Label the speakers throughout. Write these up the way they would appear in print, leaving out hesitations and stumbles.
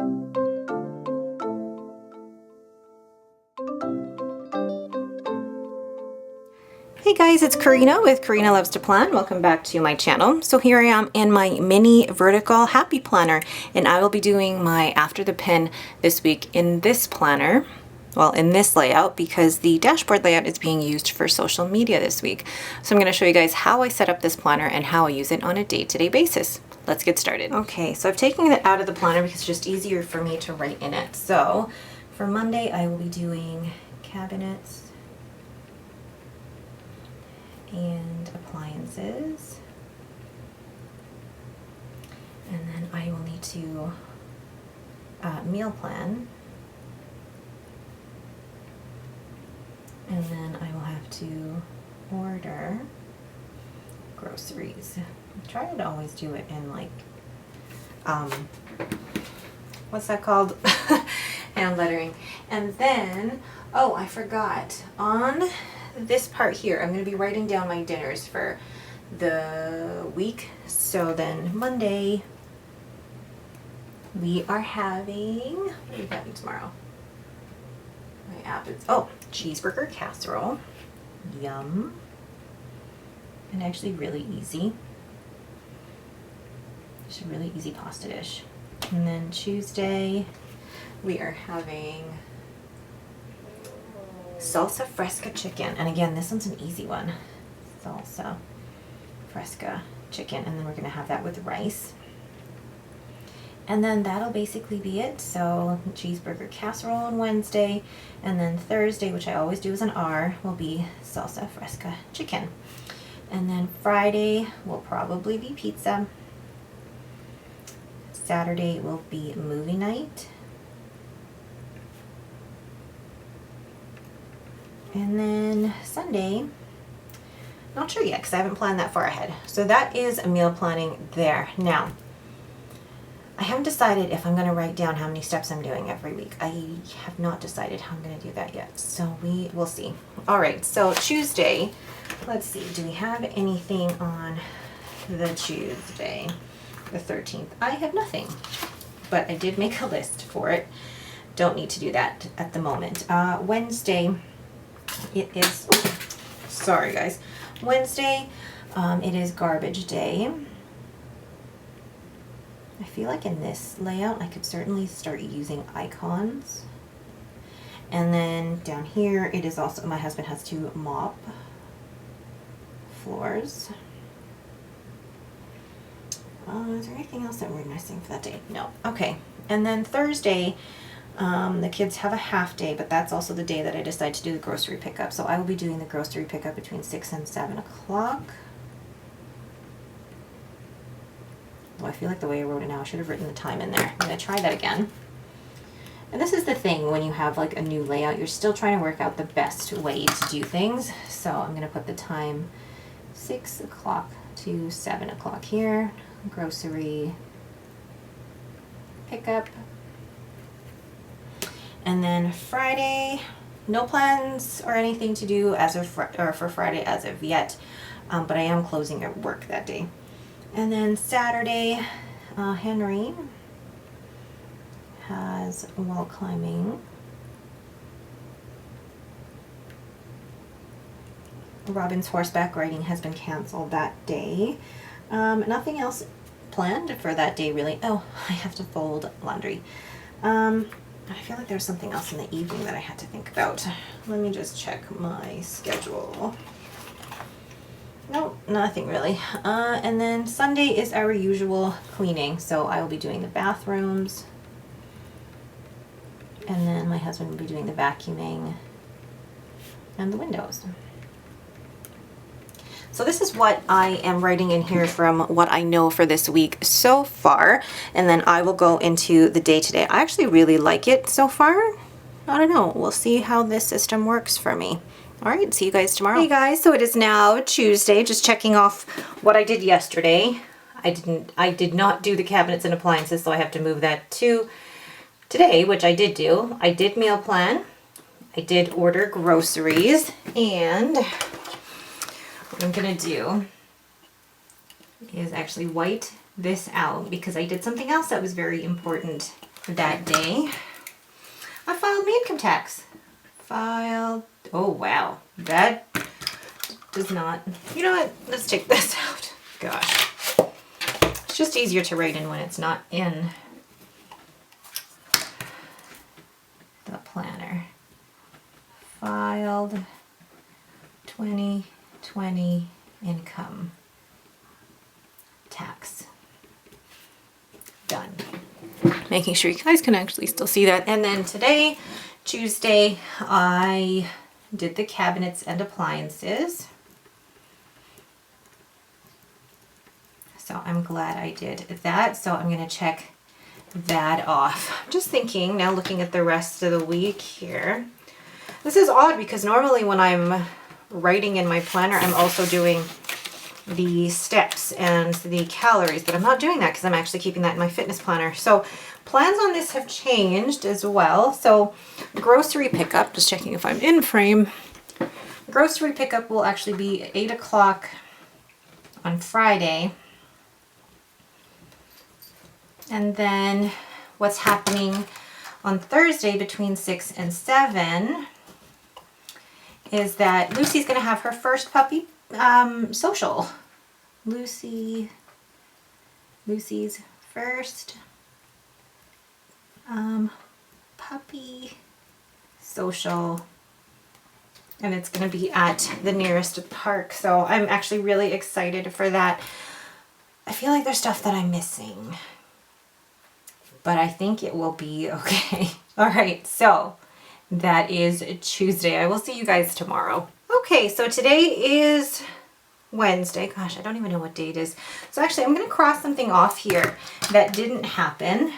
Speaker 1: Hey guys, it's Karina with Karina Loves to Plan. Welcome back to my channel. So here I am in my mini vertical happy planner, and I will be doing my after the pin this week in this planner. Well, in this layout, because the dashboard layout is being used for social media this week. So I'm going to show you guys how I set up this planner and how I use it on a day-to-day basis. Let's get started. Okay, so I've taken it out of the planner because it's just easier for me to write in it. So for Monday, I will be doing cabinets and appliances, and then I will need to meal plan, and then I will have to order groceries. I try to always do it in like what's that called? Hand lettering. And then, oh, I forgot, on this part here, I'm going to be writing down my dinners for the week. So then Monday, we are having, what are we having tomorrow? My app is, oh, cheeseburger casserole. Yum. And actually really easy. Just a really easy pasta dish. And then Tuesday, we are having salsa fresca chicken, and again, this one's an easy one. Salsa fresca chicken, and then we're gonna have that with rice, and then that'll basically be it. So cheeseburger casserole on Wednesday, and then Thursday, which I always do as an R, will be salsa fresca chicken, and then Friday will probably be pizza. Saturday will be movie night. And then Sunday, not sure yet because I haven't planned that far ahead. So that is meal planning there. Now, I haven't decided if I'm going to write down how many steps I'm doing every week. I have not decided how I'm going to do that yet. So we will see. All right, so Tuesday, let's see. Do we have anything on the Tuesday, the 13th? I have nothing, but I did make a list for it. Don't need to do that at the moment. Wednesday, it is, oh, sorry guys, Wednesday, it is garbage day. I feel like in this layout I could certainly start using icons. And then down here it is also, my husband has to mop floors. Is there anything else that we're missing for that day? No. Okay. And then Thursday, the kids have a half day, but that's also the day that I decide to do the grocery pickup. So I will be doing the grocery pickup between 6 and 7 o'clock. Oh, I feel like the way I wrote it now, I should have written the time in there. I'm going to try that again. And this is the thing, when you have like a new layout, you're still trying to work out the best way to do things. So I'm going to put the time 6 o'clock to 7 o'clock here. Grocery pickup. And then Friday, no plans or anything to do as of for Friday as of yet, but I am closing at work that day. And then Saturday, Henry has wall climbing. Robin's horseback riding has been canceled that day. Nothing else planned for that day really. Oh, I have to fold laundry. I feel like there's something else in the evening that I had to think about. Let me just check my schedule. No, nothing really. And then Sunday is our usual cleaning. So I will be doing the bathrooms. And then my husband will be doing the vacuuming and the windows. So this is what I am writing in here from what I know for this week so far, and then I will go into the day-to-day. I actually really like it so far. I don't know, we'll see how this system works for me. All right, see you guys tomorrow. Hey guys, so it is now Tuesday, just checking off what I did yesterday. I did not do the cabinets and appliances, so I have to move that to today, which I did do. I did meal plan, I did order groceries, and what I'm gonna do is actually white this out because I did something else that was very important that day. I filed my income tax. Filed, oh wow, that does not, you know what, let's take this out. Gosh, it's just easier to write in when it's not in the planner. Filed 2020 income tax. Done. Making sure you guys can actually still see that. And then today, Tuesday, I did the cabinets and appliances. So I'm glad I did that. So I'm going to check that off. I'm just thinking, now looking at the rest of the week here. This is odd because normally when I'm writing in my planner, I'm also doing the steps and the calories, but I'm not doing that because I'm actually keeping that in my fitness planner. So plans on this have changed as well. So grocery pickup, just checking if I'm in frame. Grocery pickup will actually be 8 o'clock on Friday. And then what's happening on Thursday between 6 and 7 is that Lucy's going to have her first puppy social. Lucy's first puppy social, and it's going to be at the nearest park. So I'm actually really excited for that. I feel like there's stuff that I'm missing, but I think it will be okay. All right, so that is Tuesday. I will see you guys tomorrow. Okay, so today is Wednesday. Gosh, I don't even know what date it is. So actually, I'm going to cross something off here that didn't happen.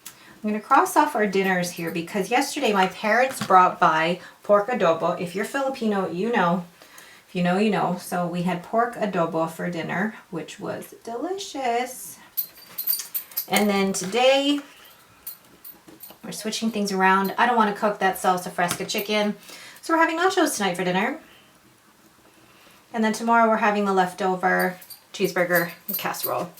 Speaker 1: I'm going to cross off our dinners here because yesterday my parents brought by pork adobo. If you're Filipino, you know. If you know, you know. So we had pork adobo for dinner, which was delicious. And then today, we're switching things around. I don't want to cook that salsa fresca chicken, so we're having nachos tonight for dinner. And then tomorrow we're having the leftover cheeseburger and casserole.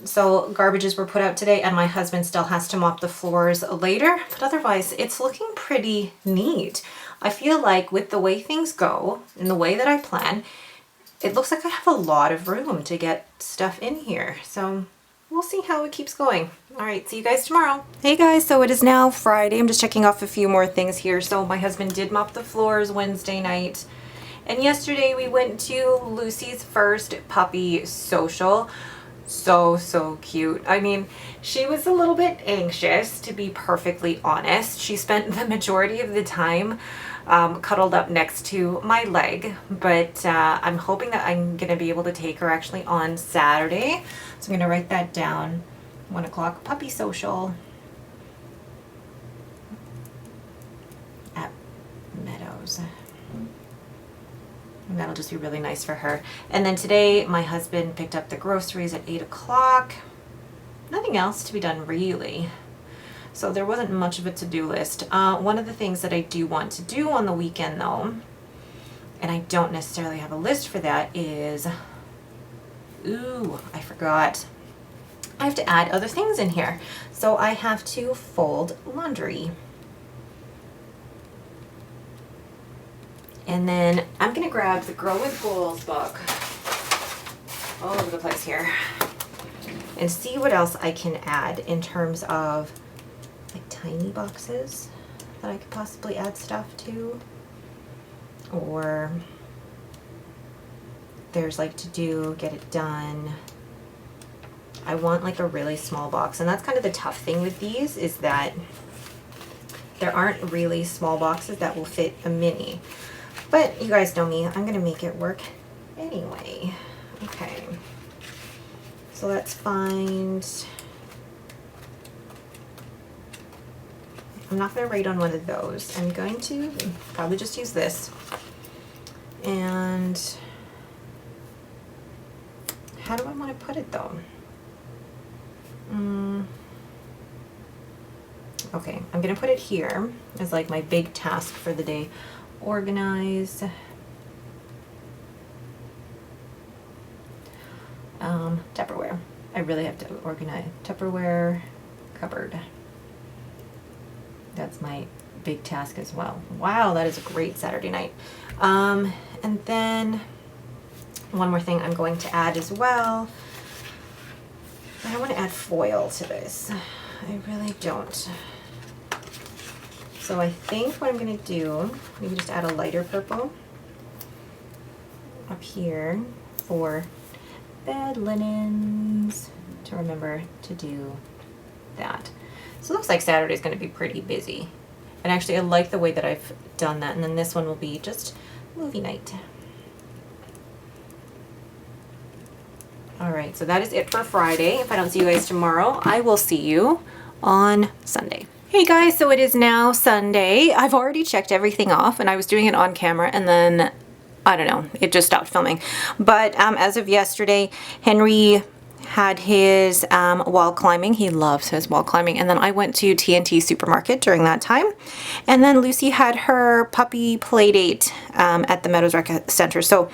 Speaker 1: So garbages were put out today, and my husband still has to mop the floors later, but otherwise it's looking pretty neat. I feel like with the way things go and the way that I plan, it looks like I have a lot of room to get stuff in here. So we'll see how it keeps going. All right, see you guys tomorrow. Hey guys, so it is now Friday. I'm just checking off a few more things here. So my husband did mop the floors Wednesday night. And yesterday we went to Lucy's first puppy social. So cute. I mean, she was a little bit anxious, to be perfectly honest. She spent the majority of the time cuddled up next to my leg, but I'm hoping that I'm going to be able to take her actually on Saturday. So I'm going to write that down. 1 o'clock puppy social at Meadows. And that'll just be really nice for her. And then today my husband picked up the groceries at 8 o'clock. Nothing else to be done really. So there wasn't much of a to-do list. One of the things that I do want to do on the weekend though, and I don't necessarily have a list for that, is, ooh, I forgot. I have to add other things in here. So I have to fold laundry. And then I'm gonna grab the Grow with Goals book, all over the place here, and see what else I can add in terms of like tiny boxes that I could possibly add stuff to. Or there's like to do, get it done. I want like a really small box, and that's kind of the tough thing with these, is that there aren't really small boxes that will fit a mini. But you guys know me, I'm gonna make it work anyway. Okay, so let's find, I'm not gonna write on one of those. I'm going to probably just use this. And how do I wanna put it though? Okay, I'm gonna put it here as like my big task for the day. Organize. Tupperware. I really have to organize Tupperware, cupboard. That's my big task as well. Wow, that is a great Saturday night. And then one more thing I'm going to add as well. I don't want to add foil to this. I really don't. So I think what I'm going to do, maybe just add a lighter purple up here for bed linens, to remember to do that. So it looks like Saturday's going to be pretty busy. And actually I like the way that I've done that. And then this one will be just movie night. All right, so that is it for Friday. If I don't see you guys tomorrow, I will see you on Sunday. Hey guys, so it is now Sunday. I've already checked everything off and I was doing it on camera and then, I don't know, it just stopped filming. But as of yesterday, Henry had his wall climbing. He loves his wall climbing. And then I went to TNT Supermarket during that time. And then Lucy had her puppy play date at the Meadows Rec Center. So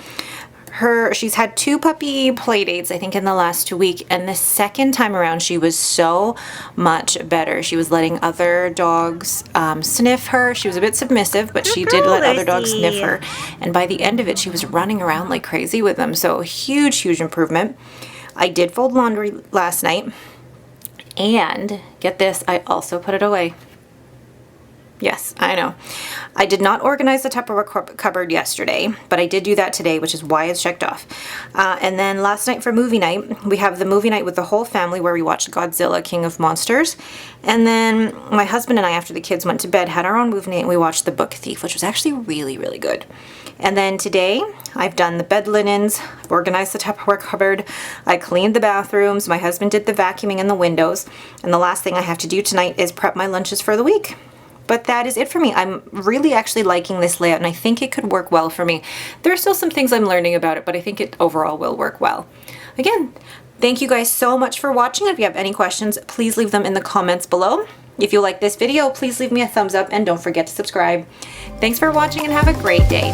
Speaker 1: she's had 2 puppy play dates, I think, in the last week, and the second time around she was so much better. She was letting other dogs sniff her. She was a bit submissive, but she did let other dogs sniff her, and by the end of it she was running around like crazy with them. So huge improvement. I did fold laundry last night, and get this, I also put it away. Yes, I know. I did not organize the Tupperware cupboard yesterday, but I did do that today, which is why it's checked off. And then last night for movie night, we have the movie night with the whole family where we watched Godzilla, King of Monsters. And then my husband and I, after the kids went to bed, had our own movie night and we watched The Book Thief, which was actually really, really good. And then today, I've done the bed linens, I've organized the Tupperware cupboard, I cleaned the bathrooms, my husband did the vacuuming in the windows, and the last thing I have to do tonight is prep my lunches for the week. But that is it for me. I'm really actually liking this layout and I think it could work well for me. There are still some things I'm learning about it, but I think it overall will work well. Again, thank you guys so much for watching. If you have any questions, please leave them in the comments below. If you like this video, please leave me a thumbs up and don't forget to subscribe. Thanks for watching and have a great day.